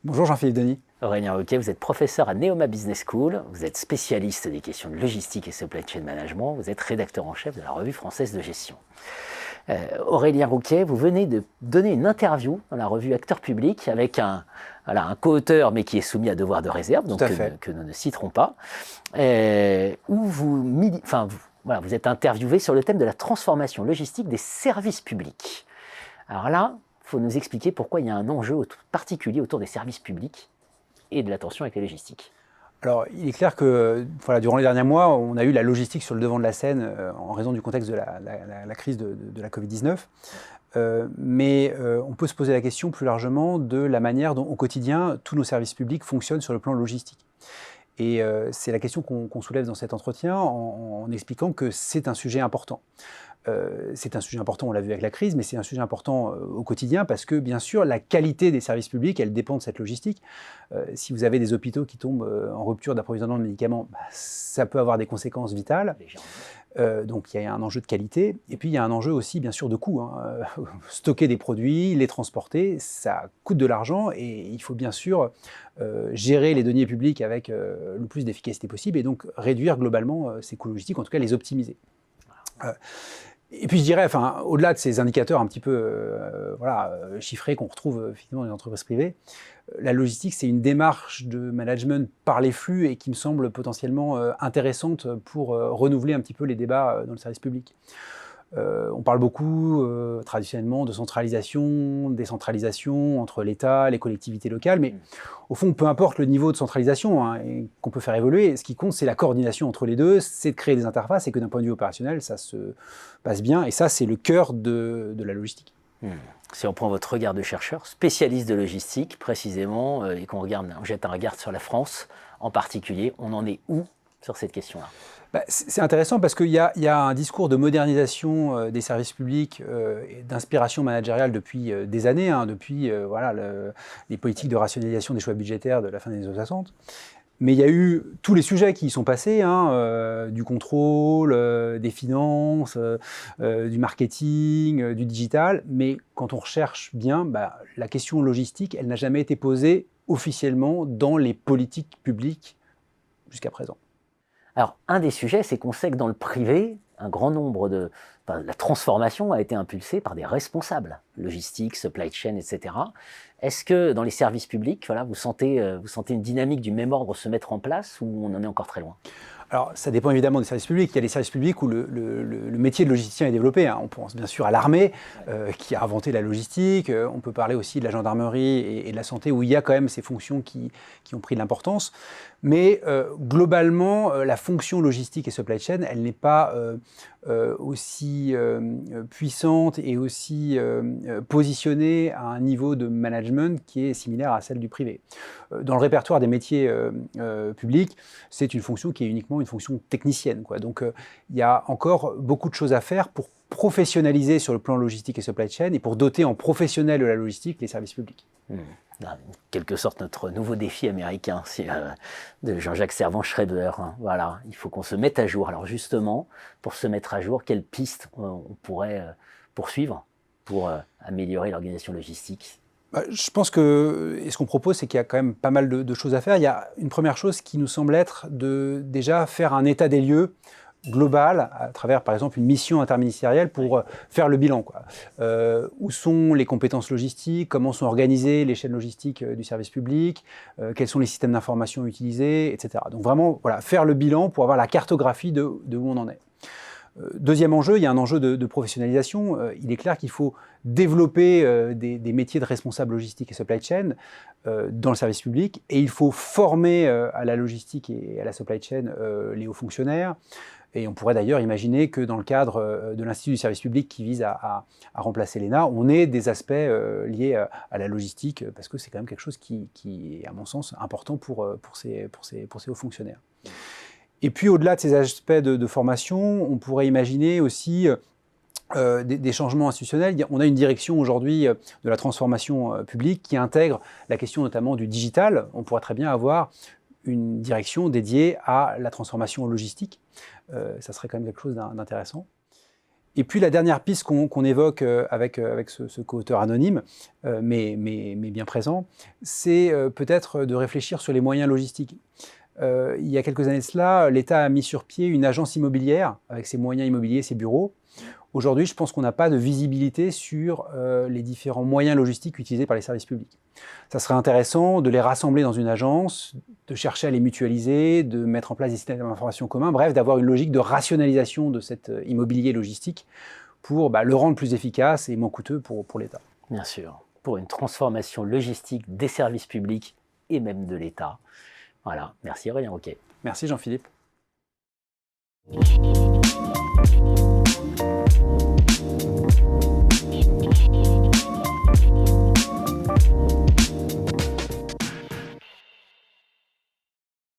Bonjour Jean-Philippe Denis. Aurélien Wauquiez, vous êtes professeur à Neoma Business School, vous êtes spécialiste des questions de logistique et supply chain management, vous êtes rédacteur en chef de la Revue française de gestion. Aurélien Wauquiez, vous venez de donner une interview dans la revue Acteur Public avec un co-auteur mais qui est soumis à devoir de réserve, donc que nous ne citerons pas, où vous êtes interviewé sur le thème de la transformation logistique des services publics. Alors là, il faut nous expliquer pourquoi il y a un enjeu particulier autour des services publics et de la tension avec les logistiques. Alors, il est clair que durant les derniers mois, on a eu la logistique sur le devant de la scène en raison du contexte de la crise de la Covid-19. Mais on peut se poser la question plus largement de la manière dont, au quotidien, tous nos services publics fonctionnent sur le plan logistique. Et c'est la question qu'on soulève dans cet entretien en expliquant que c'est un sujet important. C'est un sujet important, on l'a vu avec la crise, mais c'est un sujet important au quotidien parce que, bien sûr, la qualité des services publics, elle dépend de cette logistique. Si vous avez des hôpitaux qui tombent en rupture d'approvisionnement de médicaments, ça peut avoir des conséquences vitales. Donc, il y a un enjeu de qualité. Et puis, il y a un enjeu aussi, bien sûr, de coût. Stocker des produits, les transporter, ça coûte de l'argent et il faut bien sûr gérer les deniers publics avec le plus d'efficacité possible et donc réduire globalement ces coûts logistiques, en tout cas les optimiser. Et puis je dirais, au-delà de ces indicateurs un petit peu chiffrés qu'on retrouve effectivement dans les entreprises privées, la logistique, c'est une démarche de management par les flux et qui me semble potentiellement intéressante pour renouveler un petit peu les débats dans le service public. On parle beaucoup traditionnellement de centralisation, décentralisation entre l'État, les collectivités locales, mais au fond, peu importe le niveau de centralisation et qu'on peut faire évoluer, ce qui compte, c'est la coordination entre les deux, c'est de créer des interfaces et que d'un point de vue opérationnel, ça se passe bien. Et ça, c'est le cœur de la logistique. Si on prend votre regard de chercheur, spécialiste de logistique précisément, et qu'on jette un regard sur la France en particulier, on en est où sur cette question-là ? C'est intéressant parce qu'il y a un discours de modernisation des services publics et d'inspiration managériale depuis des années, depuis les politiques de rationalisation des choix budgétaires de la fin des années 60. Mais il y a eu tous les sujets qui y sont passés, du contrôle, des finances, du marketing, du digital. Mais quand on recherche bien, la question logistique, elle n'a jamais été posée officiellement dans les politiques publiques jusqu'à présent. Alors, un des sujets, c'est qu'on sait que dans le privé, un grand nombre la transformation a été impulsée par des responsables, logistique, supply chain, etc. Est-ce que dans les services publics, vous sentez une dynamique du même ordre se mettre en place ou on en est encore très loin ? Alors, ça dépend évidemment des services publics. Il y a des services publics où le métier de logisticien est développé. On pense bien sûr à l'armée qui a inventé la logistique. On peut parler aussi de la gendarmerie et de la santé où il y a quand même ces fonctions qui ont pris de l'importance. Mais globalement, la fonction logistique et supply chain, elle n'est pas aussi puissante et aussi positionnée à un niveau de management qui est similaire à celle du privé. Dans le répertoire des métiers publics, c'est une fonction qui est uniquement une fonction technicienne, Donc il y a encore beaucoup de choses à faire pour professionnaliser sur le plan logistique et supply chain et pour doter en professionnels de la logistique les services publics. En quelque sorte, notre nouveau défi américain, c'est de Jean-Jacques Servan-Schreiber. Voilà, il faut qu'on se mette à jour. Alors justement, pour se mettre à jour, quelles pistes on pourrait poursuivre pour améliorer l'organisation logistique ? Je pense que ce qu'on propose, c'est qu'il y a quand même pas mal de choses à faire. Il y a une première chose qui nous semble être de déjà faire un état des lieux global à travers, par exemple, une mission interministérielle pour faire le bilan. Où sont les compétences logistiques, comment sont organisées les chaînes logistiques du service public, quels sont les systèmes d'information utilisés, etc. Donc vraiment, faire le bilan pour avoir la cartographie de où on en est. Deuxième enjeu, il y a un enjeu de professionnalisation. Il est clair qu'il faut développer des métiers de responsable logistique et supply chain dans le service public et il faut former à la logistique et à la supply chain les hauts fonctionnaires. Et on pourrait d'ailleurs imaginer que dans le cadre de l'Institut du service public qui vise à remplacer l'ENA, on ait des aspects liés à la logistique parce que c'est quand même quelque chose qui est, à mon sens, important pour ces hauts fonctionnaires. Et puis, au-delà de ces aspects de formation, on pourrait imaginer aussi des changements institutionnels. On a une direction aujourd'hui de la transformation publique qui intègre la question notamment du digital. On pourrait très bien avoir une direction dédiée à la transformation logistique. Ça serait quand même quelque chose d'intéressant. Et puis la dernière piste qu'on évoque avec ce co-auteur anonyme, mais bien présent, c'est peut-être de réfléchir sur les moyens logistiques. Il y a quelques années de cela, l'État a mis sur pied une agence immobilière avec ses moyens immobiliers, ses bureaux. Aujourd'hui, je pense qu'on n'a pas de visibilité sur les différents moyens logistiques utilisés par les services publics. Ça serait intéressant de les rassembler dans une agence, de chercher à les mutualiser, de mettre en place des systèmes d'information communs, bref, d'avoir une logique de rationalisation de cet immobilier logistique pour le rendre plus efficace et moins coûteux pour l'État. Bien sûr, pour une transformation logistique des services publics et même de l'État. Voilà, merci Aurélien Roquet. Merci Jean-Philippe.